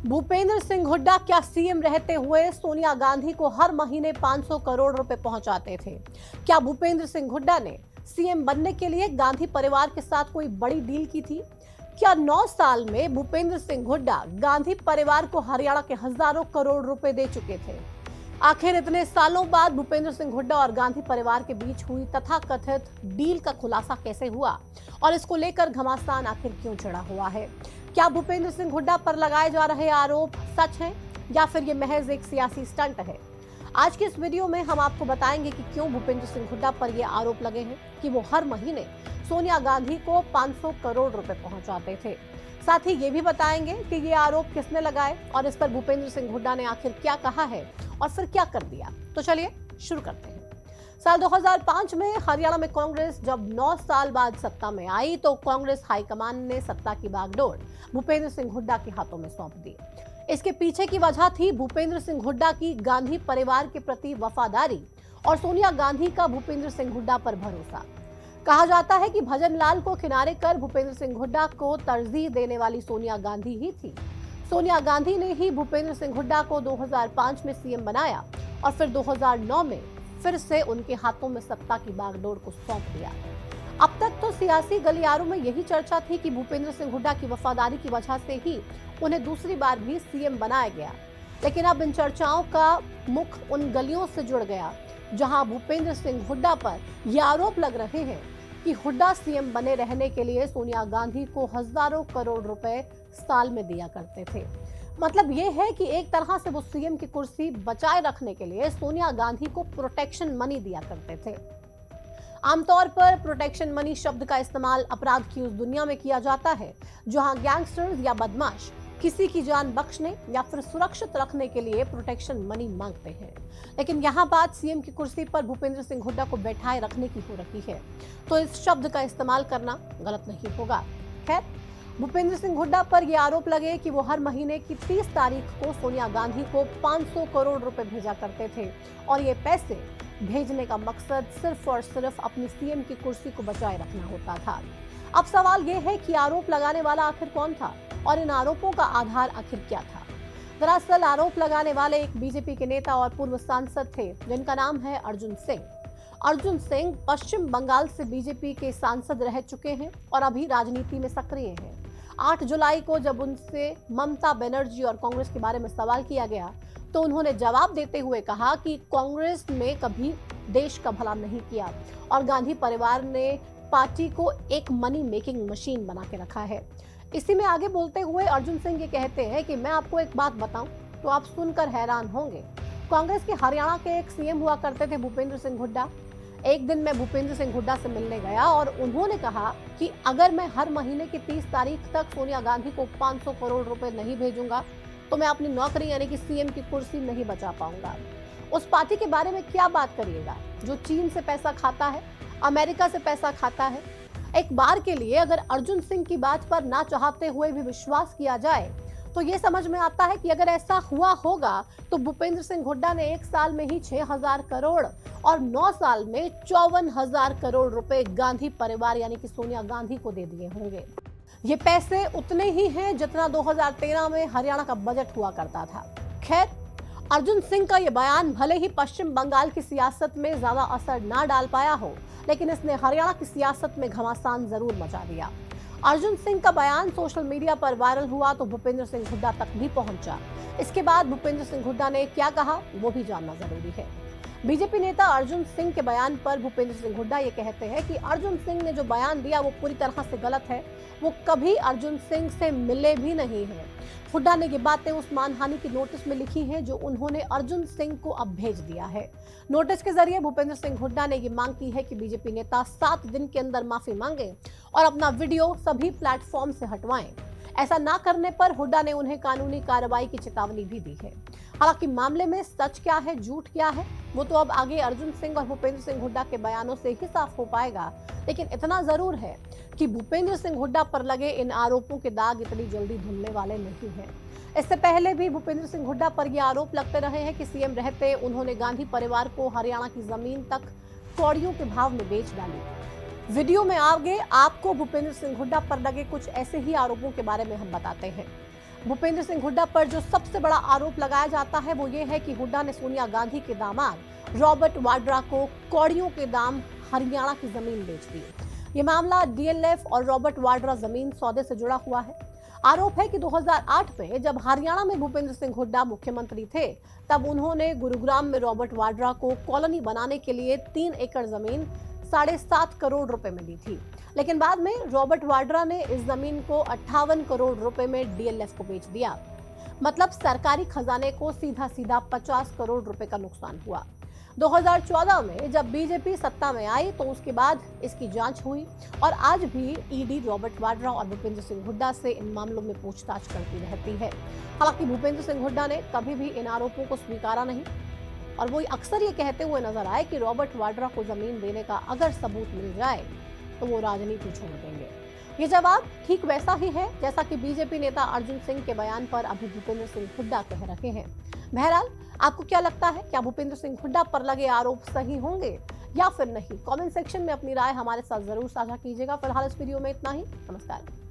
भूपेंद्र सिंह हुड्डा क्या सीएम रहते हुए सोनिया गांधी को हर महीने 500 करोड़ रुपए पहुंचाते थे? क्या भूपेंद्र सिंह हुड्डा ने सीएम बनने के लिए गांधी परिवार के साथ कोई बड़ी डील की थी? क्या 9 साल में भूपेंद्र सिंह हुड्डा गांधी परिवार को हरियाणा के हजारों करोड़ रुपए दे चुके थे? आखिर इतने सालों बाद भूपेंद्र सिंह हुड्डा और गांधी परिवार के बीच हुई तथाकथित डील का खुलासा कैसे हुआ और इसको लेकर घमासान आखिर क्यों चढ़ा हुआ है? क्या भूपेंद्र सिंह हुड्डा पर लगाए जा रहे आरोप सच हैं या फिर ये महज एक सियासी स्टंट है? आज की इस वीडियो में हम आपको बताएंगे कि क्यों भूपेंद्र सिंह हुड्डा पर ये आरोप लगे हैं कि वो हर महीने सोनिया गांधी को 500 करोड़ रुपए पहुंचाते थे। साथ ही ये भी बताएंगे कि ये आरोप किसने लगाए और इस पर भूपेंद्र सिंह हुड्डा ने आखिर क्या कहा है और फिर क्या कर दिया। तो चलिए शुरू करते हैं। साल 2005 में हरियाणा में कांग्रेस जब 9 साल बाद सत्ता में आई तो कांग्रेस हाईकमान ने सत्ता की बागडोर भूपेंद्र सिंह हुड्डा के हाथों में सौंप दी। इसके पीछे की वजह थी भूपेंद्र सिंह हुड्डा की गांधी परिवार के प्रति वफादारी और सोनिया गांधी का भूपेंद्र सिंह हुड्डा पर भरोसा। कहा जाता है कि भजन लाल को किनारे कर भूपेंद्र सिंह हुड्डा को तरजीह देने वाली सोनिया गांधी ही थी। सोनिया गांधी ने ही भूपेंद्र सिंह हुड्डा को 2005 में सीएम बनाया और फिर 2009 में फिर से उनके हाथों में सत्ता की बागडोर को सौंप दिया। अब तक तो सियासी गलियारों में यही चर्चा थी कि भूपेंद्र सिंह हुड्डा की वफादारी की वजह से ही उन्हें दूसरी बार भी सीएम बनाया गया। लेकिन अब इन चर्चाओं का मुख उन गलियों से जुड़ गया जहां भूपेंद्र सिंह हुड्डा पर यह आरोप लग रहे हैं कि हुड्डा सीएम बने रहने के लिए सोनिया गांधी को हजारों करोड़ रुपए साल में दिया करते थे। मतलब ये है कि एक तरह से वो सीएम की कुर्सी बचाए रखने के लिए सोनिया गांधी को प्रोटेक्शन मनी दिया करते थे। आमतौर पर प्रोटेक्शन मनी शब्द का इस्तेमाल अपराध की उस दुनिया में किया जाता है जहां गैंगस्टर्स या बदमाश किसी की जान बख्शने या फिर सुरक्षित रखने के लिए प्रोटेक्शन मनी मांगते हैं। लेकिन यहाँ बात सीएम की कुर्सी पर भूपेंद्र सिंह हुड्डा को बैठाए रखने की हो रही है, तो इस शब्द का इस्तेमाल करना गलत नहीं होगा। खैर, भूपेंद्र सिंह हुड्डा पर यह आरोप लगे कि वो हर महीने की 30 तारीख को सोनिया गांधी को 500 करोड़ रुपए भेजा करते थे और ये पैसे भेजने का मकसद सिर्फ और सिर्फ अपनी सीएम की कुर्सी को बचाए रखना होता था। अब सवाल ये है कि आरोप लगाने वाला आखिर कौन था और इन आरोपों का आधार आखिर क्या था? दरअसल आरोप लगाने वाले एक बीजेपी के नेता और पूर्व सांसद थे जिनका नाम है अर्जुन सिंह। अर्जुन सिंह पश्चिम बंगाल से बीजेपी के सांसद रह चुके हैं और अभी राजनीति में सक्रिय हैं। 8 जुलाई को जब उनसे ममता बनर्जी और कांग्रेस के बारे में सवाल किया गया तो उन्होंने जवाब देते हुए कहा कि कांग्रेस ने कभी देश का भला नहीं किया और गांधी परिवार ने पार्टी को एक मनी मेकिंग मशीन बना के रखा है। इसी में आगे बोलते हुए अर्जुन सिंह ये कहते हैं कि मैं आपको एक बात बताऊं तो आप सुनकर हैरान होंगे। कांग्रेस के हरियाणा के एक सीएम हुआ करते थे भूपेंद्र सिंह हुड्डा। एक दिन मैं भूपेंद्र सिंह हुड्डा से मिलने गया और उन्होंने कहा कि अगर मैं हर महीने की 30 तारीख तक सोनिया गांधी को 500 करोड़ रुपए नहीं भेजूंगा तो मैं अपनी नौकरी यानी कि सीएम की कुर्सी नहीं बचा पाऊंगा। उस पार्टी के बारे में क्या बात करिएगा जो चीन से पैसा खाता है, अमेरिका से पैसा खाता है। एक बार के लिए अगर अर्जुन सिंह की बात पर ना चाहते हुए भी विश्वास किया जाए तो ये समझ में आता है कि अगर ऐसा हुआ होगा तो भूपेंद्र सिंह हुड्डा ने एक साल में ही 6000 करोड़ और 9 साल में 54,000 करोड़ रुपए गांधी परिवार यानी कि सोनिया गांधी को दे दिए होंगे। ये पैसे उतने ही हैं जितना 2013 में हरियाणा का बजट हुआ करता था। खैर, अर्जुन सिंह का ये बयान भले ही पश्चिम बंगाल की सियासत में ज्यादा असर ना डाल पाया हो, लेकिन इसने हरियाणा की सियासत में घमासान जरूर मचा दिया। अर्जुन सिंह का बयान सोशल मीडिया पर वायरल हुआ तो भूपेंद्र सिंह हुड्डा तक भी पहुंचा। इसके बाद भूपेंद्र सिंह हुड्डा ने क्या कहा वो भी जानना जरूरी है। बीजेपी नेता अर्जुन सिंह के बयान पर भूपेंद्र सिंह हुड्डा ये कहते हैं कि अर्जुन सिंह ने जो बयान दिया वो पूरी तरह से गलत है। वो कभी अर्जुन सिंह से मिले भी नहीं हैं। हुड्डा ने ये बातें उस मानहानि की नोटिस में लिखी हैं जो उन्होंने अर्जुन सिंह को अब भेज दिया है। नोटिस के जरिए भूपेंद्र सिंह हुड्डा ने ये मांग की है कि बीजेपी नेता 7 दिन के अंदर माफी मांगे और अपना वीडियो सभी प्लेटफॉर्म से हटवाएं। ऐसा ना करने पर हुड्डा ने उन्हें कानूनी कार्रवाई की चेतावनी भी दी है। हालांकि मामले में सच क्या है, झूठ क्या है, वो तो अब आगे अर्जुन सिंह और भूपेंद्र सिंह हुड्डा के बयानों से ही साफ हो पाएगा। लेकिन इतना जरूर है कि भूपेंद्र सिंह हुड्डा पर लगे इन आरोपों के दाग इतनी जल्दी धुलने वाले नहीं हैं। इससे पहले भी भूपेंद्र सिंह हुड्डा पर यह आरोप लगते रहे हैं कि सीएम रहते उन्होंने गांधी परिवार को हरियाणा की जमीन तक कौड़ियों के भाव में बेच डाली। वीडियो में आगे आपको भूपेंद्र सिंह हुड्डा पर लगे कुछ ऐसे ही आरोपों के बारे में हम बताते हैं। भूपेंद्र सिंह हुड्डा पर जो सबसे बड़ा आरोप लगाया जाता है वो ये है कि हुड्डा ने सोनिया गांधी के दामाद रॉबर्ट वाड्रा को कौड़ियों के दाम हरियाणा की जमीन बेच दी। ये मामला डीएलएफ और रॉबर्ट वाड्रा जमीन सौदे से जुड़ा हुआ है। आरोप है कि 2008 में जब हरियाणा में भूपेंद्र सिंह हुड्डा मुख्यमंत्री थे, तब उन्होंने गुरुग्राम में रॉबर्ट वाड्रा को कॉलोनी बनाने के लिए 3 एकड़ जमीन 7.5 करोड़ रुपए में दी थी। लेकिन बाद में रॉबर्ट वाड्रा ने इस जमीन को 58 करोड़ रुपए में डीएलएफ को बेच दिया। मतलब सरकारी खजाने को सीधा सीधा 50 करोड़ रुपए का नुकसान हुआ। 2014 में जब बीजेपी सत्ता में आई तो उसके बाद इसकी जांच हुई और आज भी ईडी रॉबर्ट वाड्रा और भूपेंद्र सिंह हुड्डा से इन मामलों में पूछताछ करती रहती है। हालांकि भूपेंद्र सिंह हुड्डा ने कभी भी इन आरोपों को स्वीकारा नहीं और वो अक्सर ये कहते हुए नजर आए कि रॉबर्ट वाड्रा को जमीन देने का अगर सबूत मिल जाए तो वो राजनीति छोड़ देंगे। ये जवाब ठीक वैसा ही है जैसा कि बीजेपी नेता अर्जुन सिंह के बयान पर अभी भूपेंद्र सिंह हुड्डा कह रहे हैं। बहरहाल, आपको क्या लगता है, क्या भूपेंद्र सिंह हुड्डा पर लगे आरोप सही होंगे या फिर नहीं? कमेंट सेक्शन में अपनी राय हमारे साथ जरूर साझा कीजिएगा। फिलहाल इस वीडियो में इतना ही। नमस्कार।